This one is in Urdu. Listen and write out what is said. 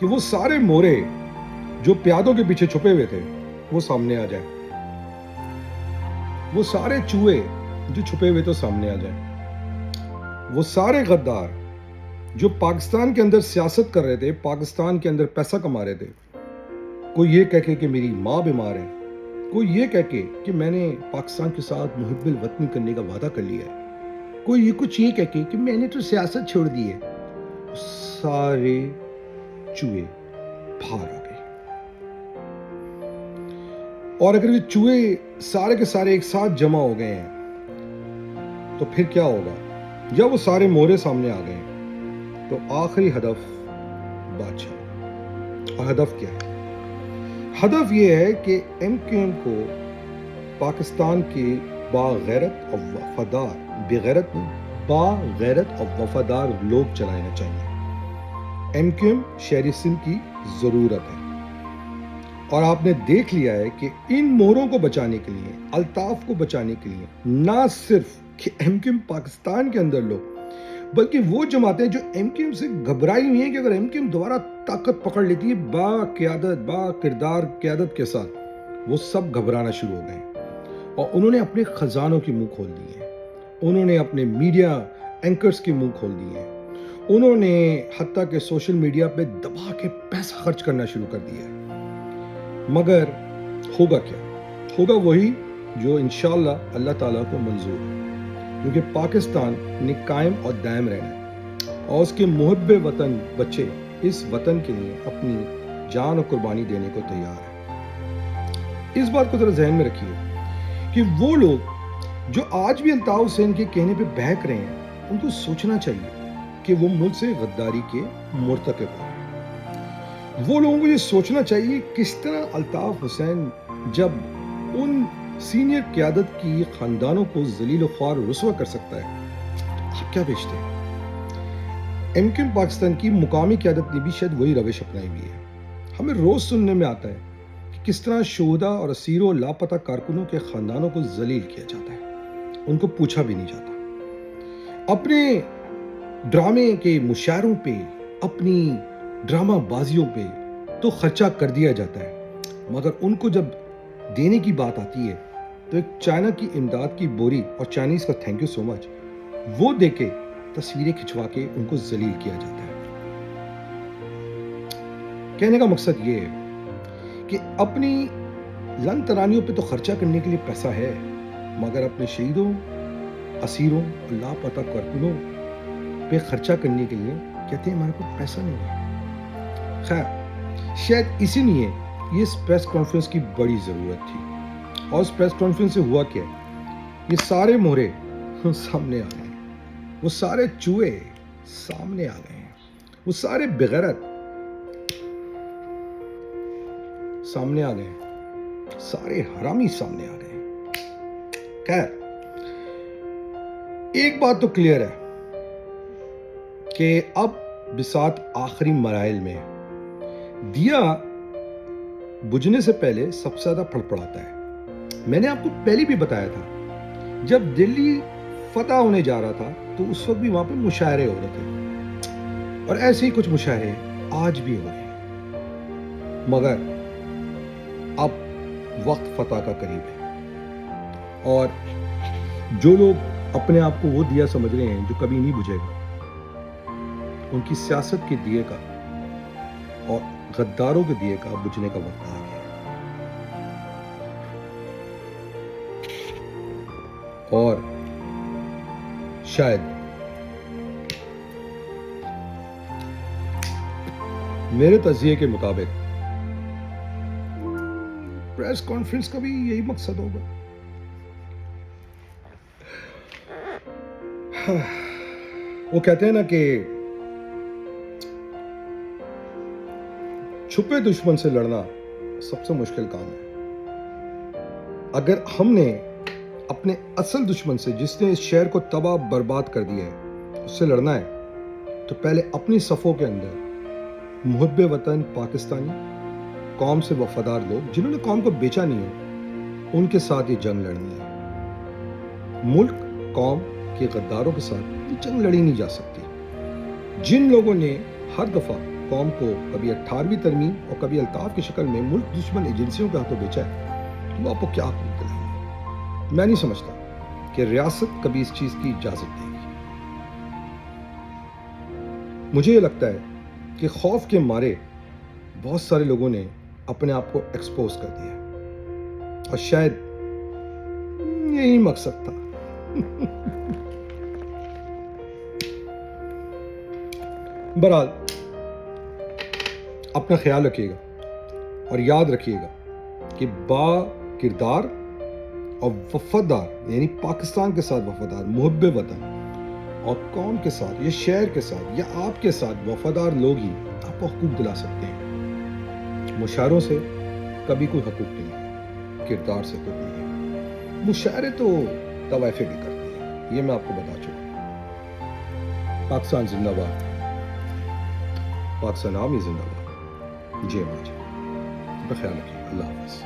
کہ وہ سارے مورے جو پیادوں کے پیچھے چھپے ہوئے تھے وہ سامنے آ جائیں، وہ سارے چوہے جو چھپے ہوئے تو سامنے آ جائیں، وہ سارے غدار جو پاکستان کے اندر سیاست کر رہے تھے، پاکستان کے اندر پیسہ کما رہے تھے، کوئی یہ کہہ کے کہ میری ماں بیمار ہے، کوئی یہ کہہ کے کہ میں نے پاکستان کے ساتھ محب الوطنی کرنے کا وعدہ کر لیا ہے، کوئی یہ کچھ یہ کہہ کے کہ میں نے تو سیاست چھوڑ دی ہے، سارے چوہے باہر آ گئے۔ اور اگر یہ چوہے سارے کے سارے ایک ساتھ جمع ہو گئے ہیں تو پھر کیا ہوگا؟ جب وہ سارے مورے سامنے آ گئے تو آخری ہدف بادشاہ، اور ہدف کیا ہے؟ ہدف یہ ہے کہ ایم کیو ایم کو پاکستان کے باغیرت اور وفادار، بغیرت نہیں، باغیرت اور وفادار لوگ چلانا چاہیے۔ ایم کیو ایم شہری سندھ کی ضرورت ہے، اور آپ نے دیکھ لیا ہے کہ ان موروں کو بچانے کے لیے، الطاف کو بچانے کے لیے، نہ صرف کہ ایم کیو ایم پاکستان کے اندر لوگ، بلکہ وہ جماعتیں جو ایم کیو ایم سے گھبرائی ہوئی ہیں کہ اگر ایم کیو ایم دوبارہ طاقت پکڑ لیتی ہے با قیادت، با کردار قیادت کے ساتھ، وہ سب گھبرانا شروع ہو گئے اور انہوں نے اپنے خزانوں کی منہ کھول دی ہیں، انہوں نے اپنے میڈیا اینکرز کی منہ کھول دی ہیں، انہوں نے حتیٰ کہ سوشل میڈیا پہ دبا کے پیسہ خرچ کرنا شروع کر دیا ہے۔ مگر ہوگا کیا؟ ہوگا وہی جو انشاءاللہ اللہ تعالیٰ کو منظور ہے، کیونکہ پاکستان نے قائم اور دائم رہنا ہے، اور اس کے محب وطن بچے اس وطن کے لیے اپنی جان اور قربانی دینے کو تیار ہیں۔ اس بات کو ذرا ذہن میں رکھیے کہ وہ لوگ جو آج بھی الطاف حسین کے کہنے پہ بہک رہے ہیں، ان کو سوچنا چاہیے کہ وہ ملک سے غداری کے مرتکب ہیں۔ وہ لوگوں کو یہ سوچنا چاہیے کس طرح الطاف حسین جب ان سینئر قیادت کی خاندانوں کو ذلیل و خوار رسوا کر سکتا ہے، آپ کیا بیچتے ہیں؟ ایم کیو ایم پاکستان کی مقامی قیادت نے بھی شاید وہی روش اپنائی ہوئی ہے۔ ہمیں روز سننے میں آتا ہے کہ کس طرح شہدا اور اسیروں لاپتہ کارکنوں کے خاندانوں کو ذلیل کیا جاتا ہے، ان کو پوچھا بھی نہیں جاتا، اپنے ڈرامے کے مشاعروں پہ، اپنی ڈرامہ بازیوں پہ تو خرچہ کر دیا جاتا ہے، مگر ان کو جب دینے کی بات آتی ہے تو ایک چائنا کی امداد کی بوری اور چائنیز کا تھینک یو سو مچ وہ دے کے تصویریں کھنچوا کے ان کو ذلیل کیا جاتا ہے۔ کہنے کا مقصد یہ ہے کہ اپنی لن ترانیوں پہ تو خرچہ کرنے کے لیے پیسہ ہے، مگر اپنے شہیدوں، اسیروں، لاپتہ کارکنوں پہ خرچہ کرنے کے لیے کہتے ہیں ہمارے پاس پیسہ نہیں ہے۔ خیر، شاید اسی لیے یہ اس پریس کانفرنس کی بڑی ضرورت تھی، اور اس پریس کانفرنس سے ہوا کیا؟ یہ سارے مورے سامنے آ گئے ہیں، وہ سارے چوہے سامنے آ گئے ہیں، وہ سارے بغیرت سامنے آ گئے ہیں، سارے حرامی سامنے آ گئے ہیں۔ خیر، ایک بات تو کلیئر ہے کہ اب بساط آخری مراحل میں ہے۔ دیا بجھنے سے پہلے سب سے زیادہ پھڑپڑاتا ہے۔ میں نے آپ کو پہلے بھی بتایا تھا، جب دلی فتح ہونے جا رہا تھا تو اس وقت بھی وہاں پہ مشاعرے ہو رہے تھے، اور ایسے ہی کچھ مشاعرے آج بھی ہو رہے ہیں، مگر اب وقت فتح کا قریب ہے، اور جو لوگ اپنے آپ کو وہ دیا سمجھ رہے ہیں جو کبھی نہیں بجھے گا، ان کی سیاست کے دیے کا اور غداروں کے دیے کا بجھنے کا وقت آ گیا ہے۔ اور شاید میرے تجزیے کے مطابق پریس کانفرنس کا بھی یہی مقصد ہوگا۔ وہ کہتے ہیں نا کہ چھپے دشمن سے لڑنا سب سے مشکل کام ہے۔ اگر ہم نے اپنے اصل دشمن سے، جس نے اس شہر کو تباہ برباد کر دیا ہے، اس سے لڑنا ہے تو پہلے اپنی صفوں کے اندر محب وطن پاکستانی، قوم سے وفادار لوگ جنہوں نے قوم کو بیچا نہیں ہو، ان کے ساتھ یہ جنگ لڑنی ہے۔ ملک قوم کے غداروں کے ساتھ یہ جنگ لڑی نہیں جا سکتی۔ جن لوگوں نے ہر دفعہ قوم کو کبھی 18ویں ترمیم اور کبھی الطاف کی شکل میں ملک دشمن ایجنسیوں کے ہاتھوں بیچا ہے، وہ آپ کو کیا حقوق دلائیں گے؟ میں نہیں سمجھتا کہ ریاست کبھی اس چیز کی اجازت دے گی۔ مجھے یہ لگتا ہے کہ خوف کے مارے بہت سارے لوگوں نے اپنے آپ کو ایکسپوز کر دیا اور شاید یہی مقصد تھا۔ بہرحال اپنا خیال رکھیے گا اور یاد رکھیے گا کہ با کردار اور وفادار، یعنی پاکستان کے ساتھ وفادار، محب وطن اور قوم کے ساتھ یا شہر کے ساتھ یا آپ کے ساتھ وفادار لوگ ہی آپ کو حقوق دلا سکتے ہیں۔ مشاعروں سے کبھی کوئی حقوق نہیں ہے، کردار سے کوئی نہیں ہے۔ مشاعرے تو طوائفیں بھی کرتی ہیں، یہ میں آپ کو بتا چکا۔ پاکستان زندہ باد، پاکستان آرمی زندہ باد، جے ماجد۔ اپنا خیال رکھیے، اللہ حافظ۔